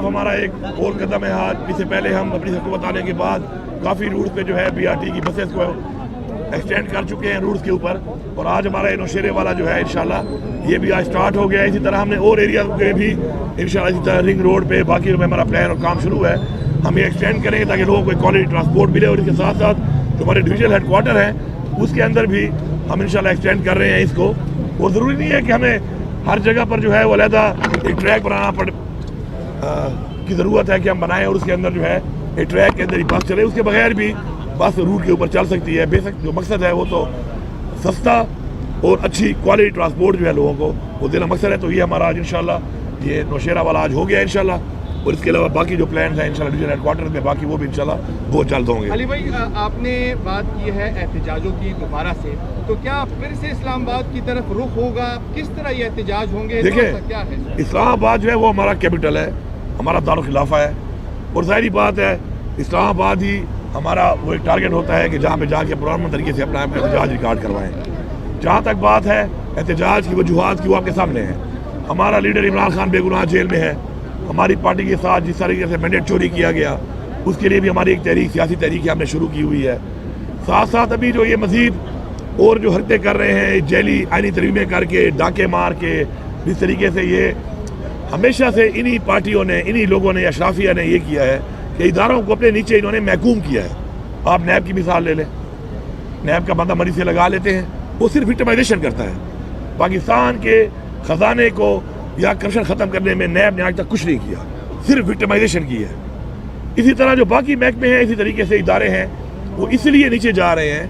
ہمارا ایک اور قدم ہے آج. اس سے پہلے ہم اپنی حکومت آنے کے بعد کافی روٹ پہ جو ہے BRT کی بسز کو ایکسٹینڈ کر چکے ہیں روٹس کے اوپر, اور آج ہمارا نوشیرے والا جو ہے انشاءاللہ یہ بھی آج سٹارٹ ہو گیا ہے. اسی طرح ہم نے اور ایریا پہ بھی انشاءاللہ اسی طرح رنگ روڈ پہ باقی میں ہمارا پلان اور کام شروع ہے. ہم یہ ایکسٹینڈ کریں گے تاکہ لوگوں کو کوالٹی ٹرانسپورٹ ملے, اور اس کے ساتھ ساتھ جو ہمارے ڈویژنل ہیڈ کوارٹر ہیں اس کے اندر بھی ہم انشاءاللہ ایکسٹینڈ کر رہے ہیں اس کو. اور ضروری نہیں ہے کہ ہمیں ہر جگہ پر جو ہے وہ علیحدہ ایک ٹریک بنانا کی ضرورت ہے کہ ہم بنائیں اور اس کے اندر جو ہے ایک ٹریک کے اندر ہی بس چلے. اس کے بغیر بھی بس روٹ کے اوپر چل سکتی ہے. بیسک جو مقصد ہے وہ تو سستا اور اچھی کوالٹی ٹرانسپورٹ جو ہے لوگوں کو وہ دینا مقصد ہے. تو یہ ہمارا آج انشاءاللہ یہ نوشیرہ والا آج ہو گیا انشاءاللہ, اور اس کے علاوہ باقی جو پلانز ہیں انشاءاللہ ڈویژنل ہیڈ کوارٹر میں باقی وہ بھی انشاءاللہ بہت جلد ہوں گے. علی بھائی, آپ نے بات کی ہے احتجاجوں کی دوبارہ سے, تو کیا پھر سے اسلام آباد کی طرف رخ ہوگا؟ کس طرح یہ احتجاج ہوں گے؟ دیکھیں, کیا ہے اسلام آباد جو ہے وہ ہمارا کیپٹل ہے, ہمارا دارالخلافہ ہے, اور ظاہری بات ہے اسلام آباد ہی ہمارا وہ ایک ٹارگٹ ہوتا ہے کہ جہاں پہ جا کے پرامن طریقے سے اپنا احتجاج ریکارڈ کروائیں. جہاں تک بات ہے احتجاج کی وجوہات کی وہ آپ کے سامنے ہیں. ہمارا لیڈر عمران خان بے گناہ جیل میں ہے. ہماری پارٹی کے ساتھ جس طریقے سے مینڈیٹ چوری کیا گیا اس کے لیے بھی ہماری ایک تحریک, سیاسی تحریک ہم نے شروع کی ہوئی ہے. ساتھ ساتھ ابھی جو یہ مزید اور جو حرکتیں کر رہے ہیں جیلی آئینی ترمیمیں کر کے, ڈاکے مار کے, جس طریقے سے یہ ہمیشہ سے انہی پارٹیوں نے, انہی لوگوں نے, اشرافیہ نے یہ کیا ہے کہ اداروں کو اپنے نیچے انہوں نے محکوم کیا ہے. آپ نیب کی مثال لے لیں, نیب کا بندہ مری سے لگا لیتے ہیں, وہ صرف وکٹمائزیشن کرتا ہے. پاکستان کے خزانے کو یا کرپشن ختم کرنے میں نیب نے آج تک کچھ نہیں کیا, صرف وکٹمائزیشن کی ہے. اسی طرح جو باقی محکمے ہیں, اسی طریقے سے ادارے ہیں, وہ اس لیے نیچے جا رہے ہیں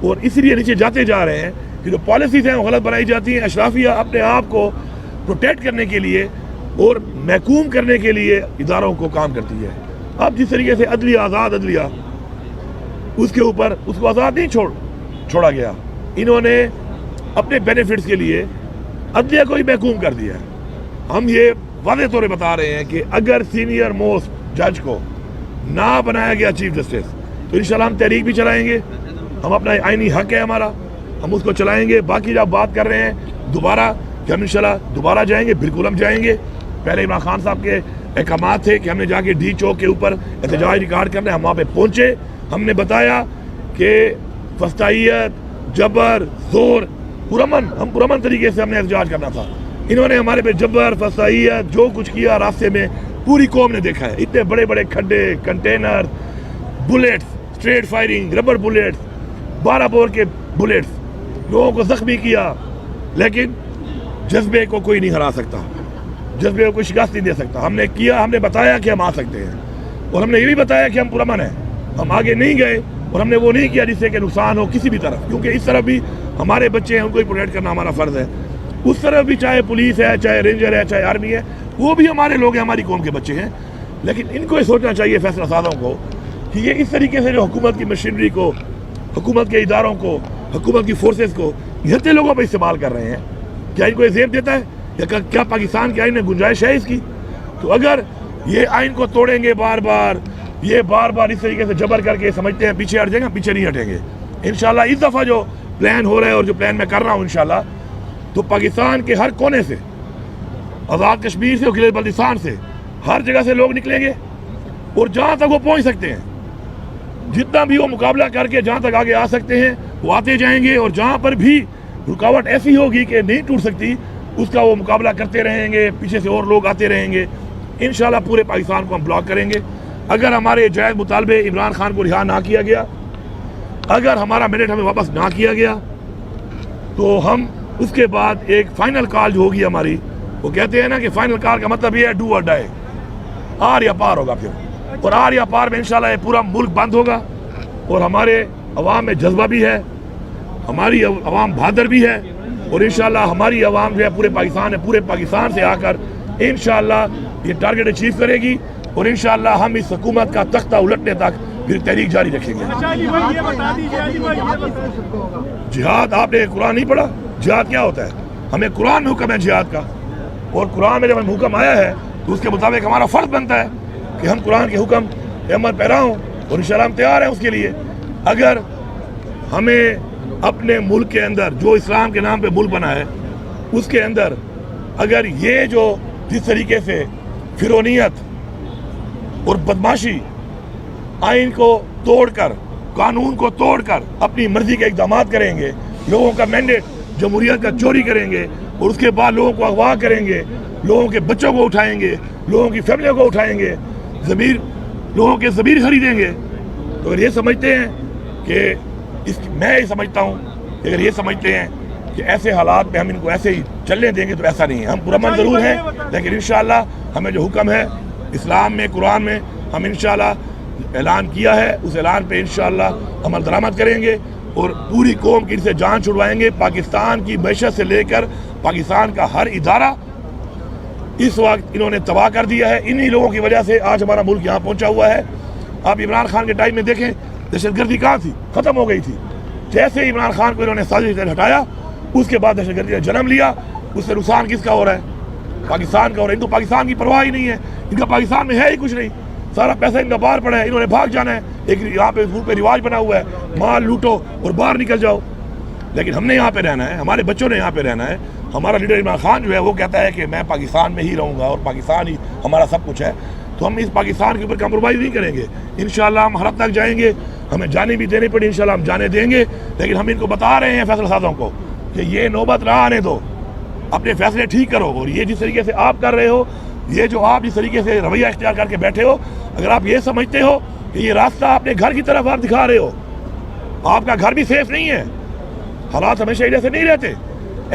اور اس لیے نیچے جاتے جا رہے ہیں کہ جو پالیسیز ہیں وہ غلط بنائی جاتی ہیں. اشرافیہ اپنے آپ کو پروٹیکٹ کرنے کے لیے اور محکوم کرنے کے لیے اداروں کو کام کرتی ہے. اب جس طریقے سے عدلیہ, آزاد عدلیہ, اس کے اوپر اس کو آزاد نہیں چھوڑا گیا. انہوں نے اپنے بینیفٹس کے لیے عدلیہ کو ہی محکوم کر دیا ہے. ہم یہ واضح طور پہ بتا رہے ہیں کہ اگر سینئر موسٹ جج کو نہ بنایا گیا چیف جسٹس تو انشاءاللہ ہم تحریک بھی چلائیں گے. ہم اپنا آئینی حق ہے ہمارا, ہم اس کو چلائیں گے. باقی جب بات کر رہے ہیں دوبارہ کہ ہم انشاءاللہ دوبارہ جائیں گے, بالکل ہم جائیں گے. پہلے عمران خان صاحب کے احکامات تھے کہ ہم نے جا کے ڈی چوک کے اوپر احتجاج ریکارڈ کرنا ہے. ہم وہاں پہ پہنچے, ہم نے بتایا کہ فسطائیت, جبر, زور, ہم پرامن طریقے سے ہم نے احتجاج کرنا تھا. انہوں نے ہمارے پہ جبر, فسطائیت, جو کچھ کیا راستے میں پوری قوم نے دیکھا ہے. اتنے بڑے بڑے کھڈے, container, bullets, street firing, rubber bullets, 12 bore کے بلیٹس, لوگوں کو زخمی کیا. لیکن جذبے کو کوئی نہیں ہرا سکتا, جذبے کو کوئی شکست نہیں دے سکتا. ہم نے کیا, ہم نے بتایا کہ ہم آ سکتے ہیں, اور ہم نے یہ بھی بتایا کہ ہم پرامن ہیں. ہم آگے نہیں گئے اور ہم نے وہ نہیں کیا جس سے کہ نقصان ہو کسی بھی طرف, کیونکہ اس طرف بھی ہمارے بچے ہیں, ان کو ہی پروٹیکٹ کرنا ہمارا فرض ہے. اس طرف بھی چاہے پولیس ہے, چاہے رینجر ہے, چاہے آرمی ہے, وہ بھی ہمارے لوگ ہیں, ہماری قوم کے بچے ہیں. لیکن ان کو یہ سوچنا چاہیے فیصلہ سازوں کو کہ یہ اس طریقے سے جو حکومت کی مشینری کو, حکومت کے اداروں کو, حکومت کی فورسز کو گھرتے لوگوں پہ استعمال کر رہے ہیں. کیا ان کو یہ زیب دیتا ہے, یا کیا پاکستان کے آئین میں گنجائش ہے اس کی؟ تو اگر یہ آئین کو توڑیں گے بار بار, یہ بار بار اس طریقے سے جبر کر کے سمجھتے ہیں پیچھے ہٹ جائیں گے, پیچھے نہیں ہٹیں گے انشاءاللہ. اس دفعہ جو پلان ہو رہا ہے اور جو پلان میں کر رہا ہوں انشاءاللہ, تو پاکستان کے ہر کونے سے, آزاد کشمیر سے اور خلیج بلتستان سے, ہر جگہ سے لوگ نکلیں گے, اور جہاں تک وہ پہنچ سکتے ہیں, جتنا بھی وہ مقابلہ کر کے جہاں تک آگے آ سکتے ہیں وہ آتے جائیں گے. اور جہاں پر بھی رکاوٹ ایسی ہوگی کہ نہیں ٹوٹ سکتی, اس کا وہ مقابلہ کرتے رہیں گے, پیچھے سے اور لوگ آتے رہیں گے. انشاءاللہ پورے پاکستان کو ہم بلاک کریں گے. اگر ہمارے جائز مطالبے عمران خان کو رہا نہ کیا گیا, اگر ہمارا مینڈیٹ ہمیں واپس نہ کیا گیا, تو ہم اس کے بعد ایک فائنل کال جو ہوگی ہماری, وہ کہتے ہیں نا کہ فائنل کال کا مطلب یہ ہے ڈو اور ڈائی, آر یا پار ہوگا پھر. اور آر یا پار میں انشاءاللہ یہ پورا ملک بند ہوگا. اور ہمارے عوام میں جذبہ بھی ہے, ہماری عوام بہادر بھی ہے, اور انشاءاللہ ہماری عوام جو ہے پورے پاکستان ہے, پورے پاکستان سے آ کر انشاءاللہ یہ ٹارگٹ اچیو کرے گی. اور انشاءاللہ ہم اس حکومت کا تختہ الٹنے تک پھر تحریک جاری رکھیں گے. جہاد, آپ نے قرآن نہیں پڑھا؟ جہاد کیا ہوتا ہے؟ ہمیں قرآن میں حکم ہے جہاد کا, اور قرآن میں جب ہم حکم آیا ہے تو اس کے مطابق ہمارا فرض بنتا ہے کہ ہم قرآن کے حکم پہ عمل پیرا ہوں, اور انشاءاللہ ہم تیار ہیں اس کے لیے. اگر ہمیں اپنے ملک کے اندر جو اسلام کے نام پہ ملک بنا ہے, اس کے اندر اگر یہ جو جس طریقے سے فرونیت اور بدماشی آئین کو توڑ کر قانون کو توڑ کر اپنی مرضی کے اقدامات کریں گے, لوگوں کا مینڈیٹ جمہوریت کا چوری کریں گے اور اس کے بعد لوگوں کو اغوا کریں گے, لوگوں کے بچوں کو اٹھائیں گے, لوگوں کی فیملیوں کو اٹھائیں گے, لوگوں کے ضمیر خریدیں گے. تو اگر یہ سمجھتے ہیں کہ میں یہ سمجھتا ہوں کہ اگر یہ سمجھتے ہیں کہ ایسے حالات میں ہم ان کو ایسے ہی چلنے دیں گے تو ایسا نہیں ہے. ہم پرامن ضرور ہیں, لیکن انشاءاللہ ہمیں جو حکم ہے اسلام میں, قرآن میں, ہم انشاءاللہ اعلان کیا ہے, اس اعلان پہ انشاءاللہ عمل درآمد کریں گے اور پوری قوم کی ان سے جان چھڑوائیں گے. پاکستان کی معیشت سے لے کر پاکستان کا ہر ادارہ اس وقت انہوں نے تباہ کر دیا ہے. انہی لوگوں کی وجہ سے آج ہمارا ملک یہاں پہنچا ہوا ہے. آپ عمران خان کے ٹائم میں دیکھیں دہشت گردی کہاں تھی, ختم ہو گئی تھی. جیسے ہی عمران خان کو انہوں نے سازش سے ہٹایا, اس کے بعد دہشت گردی نے جنم لیا. اس سے نقصان کس کا ہو رہا ہے؟ پاکستان کا ہو رہا ہے. ان کو پاکستان کی پرواہ ہی نہیں ہے, ان کا پاکستان میں ہے ہی کچھ نہیں. سارا پیسہ ان کا باہر پڑا ہے, انہوں نے بھاگ جانا ہے. ایک یہاں پہ پہ رواج بنا ہوا ہے, مال لوٹو اور باہر نکل جاؤ. لیکن ہم نے یہاں پہ رہنا ہے, ہمارے بچوں نے یہاں پہ رہنا ہے. ہمارا لیڈر عمران خان جو ہے وہ کہتا ہے کہ میں پاکستان میں ہی رہوں گا اور پاکستان ہی ہمارا سب کچھ ہے. تو ہم اس پاکستان کے اوپر کمپرومائز نہیں کریں گے. انشاءاللہ ہم حرب تک جائیں گے, ہمیں جانے بھی دینے پڑی انشاءاللہ ہم جانے دیں گے. لیکن ہم ان کو بتا رہے ہیں فیصلہ سازوں کو کہ یہ نوبت نہ آنے دو, اپنے فیصلے ٹھیک کرو. اور یہ جس طریقے سے آپ کر رہے ہو, یہ جو آپ جس طریقے سے رویہ اختیار کر کے بیٹھے ہو, اگر آپ یہ سمجھتے ہو کہ یہ راستہ اپنے گھر کی طرف آپ دکھا رہے ہو, آپ کا گھر بھی سیف نہیں ہے. حالات ہمیشہ ایسے نہیں رہتے.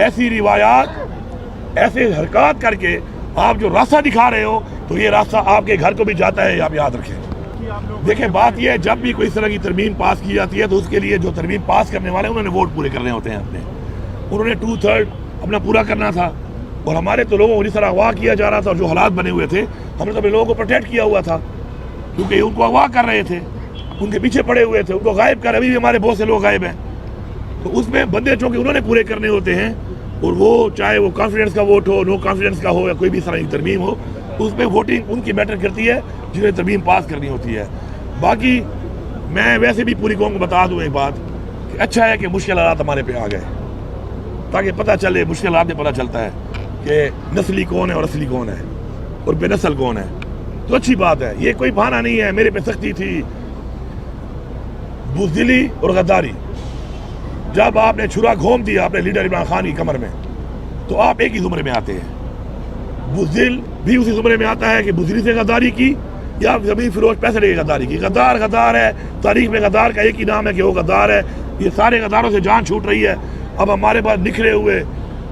ایسی روایات, ایسے حرکات کر کے آپ جو راستہ دکھا رہے ہو تو یہ راستہ آپ کے گھر کو بھی جاتا ہے, آپ یاد رکھیں. دیکھیں بات یہ ہے, جب بھی کوئی اس طرح کی ترمیم پاس کی جاتی ہے تو اس کے لیے جو ترمیم پاس کرنے والے ہیں انہوں نے ووٹ پورے کرنے ہوتے ہیں اپنے. انہوں نے 2/3 اپنا پورا کرنا تھا. اور ہمارے تو لوگوں کو جس طرح اغوا کیا جا رہا تھا اور جو حالات بنے ہوئے تھے, ہم نے تو اپنے لوگوں کو پروٹیکٹ کیا ہوا تھا کیونکہ ان کو اغوا کر رہے تھے, ان کے پیچھے پڑے ہوئے تھے, ان کو غائب کر. ابھی بھی ہمارے بہت سے لوگ غائب ہیں. تو اس میں بندے چونکہ انہوں نے پورے کرنے ہوتے ہیں, اور وہ چاہے وہ کانفیڈنس کا ووٹ ہو, نو کانفیڈنس کا ہو, یا کوئی بھی اس طرح کی ترمیم ہو, اس میں ووٹنگ ان کی میٹر کرتی ہے جنہیں ترمیم پاس کرنی ہوتی ہے. باقی میں ویسے بھی پوری قوم کو بتا دوں ایک بات کہ اچھا ہے کہ مشکل حالات ہمارے پہ آ گئے, تاکہ پتہ چلے, مشکل حالات میں پتہ چلتا ہے کہ نسلی کون ہے اور اصلی کون ہے اور بے نسل کون ہے. تو اچھی بات ہے, یہ کوئی بہانہ نہیں ہے. میرے پہ سختی تھی, بزدلی اور غداری. جب آپ نے چھرا گھوم دیا اپنے لیڈر عمران خان کی کمر میں تو آپ ایک ہی زمرے میں آتے ہیں. بزدل بھی اسی زمرے میں آتا ہے کہ بزدلی سے غداری کی یا زمین فروش پیسے لے کے غداری کی. غدار غدار ہے, تاریخ میں غدار کا ایک ہی نام ہے کہ وہ غدار ہے. یہ سارے غداروں سے جان چھوٹ رہی ہے. اب ہمارے پاس نکھرے ہوئے,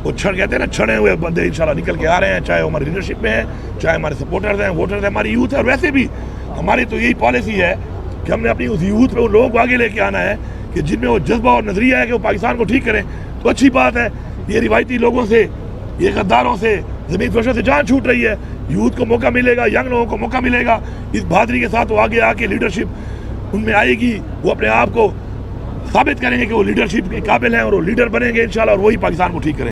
وہ کہتے ہیں نا چھڑے ہوئے بندے انشاءاللہ نکل کے آ رہے ہیں, چاہے ہماری لیڈرشپ میں ہیں, چاہے ہمارے سپورٹرز ہیں, ووٹرز ہیں, ہماری یوتھ ہے. اور ویسے بھی ہماری تو یہی پالیسی ہے کہ ہم نے اپنی اس یوتھ میں ان لوگوں کو آگے لے کے آنا ہے کہ جن میں وہ جذبہ اور نظریہ ہے کہ وہ پاکستان کو ٹھیک کریں. تو اچھی بات ہے, یہ روایتی لوگوں سے, یہ غداروں سے, زمین فروشوں سے جان چھوٹ رہی ہے. یوتھ کو موقع ملے گا, ینگ لوگوں کو موقع ملے گا. اس بہادری کے ساتھ وہ آگے آ کے لیڈرشپ ان میں آئے گی, وہ اپنے آپ کو ثابت کریں گے کہ وہ لیڈرشپ کے قابل ہیں اور وہ لیڈر بنیں گے انشاءاللہ, اور وہی پاکستان کو ٹھیک کریں گے.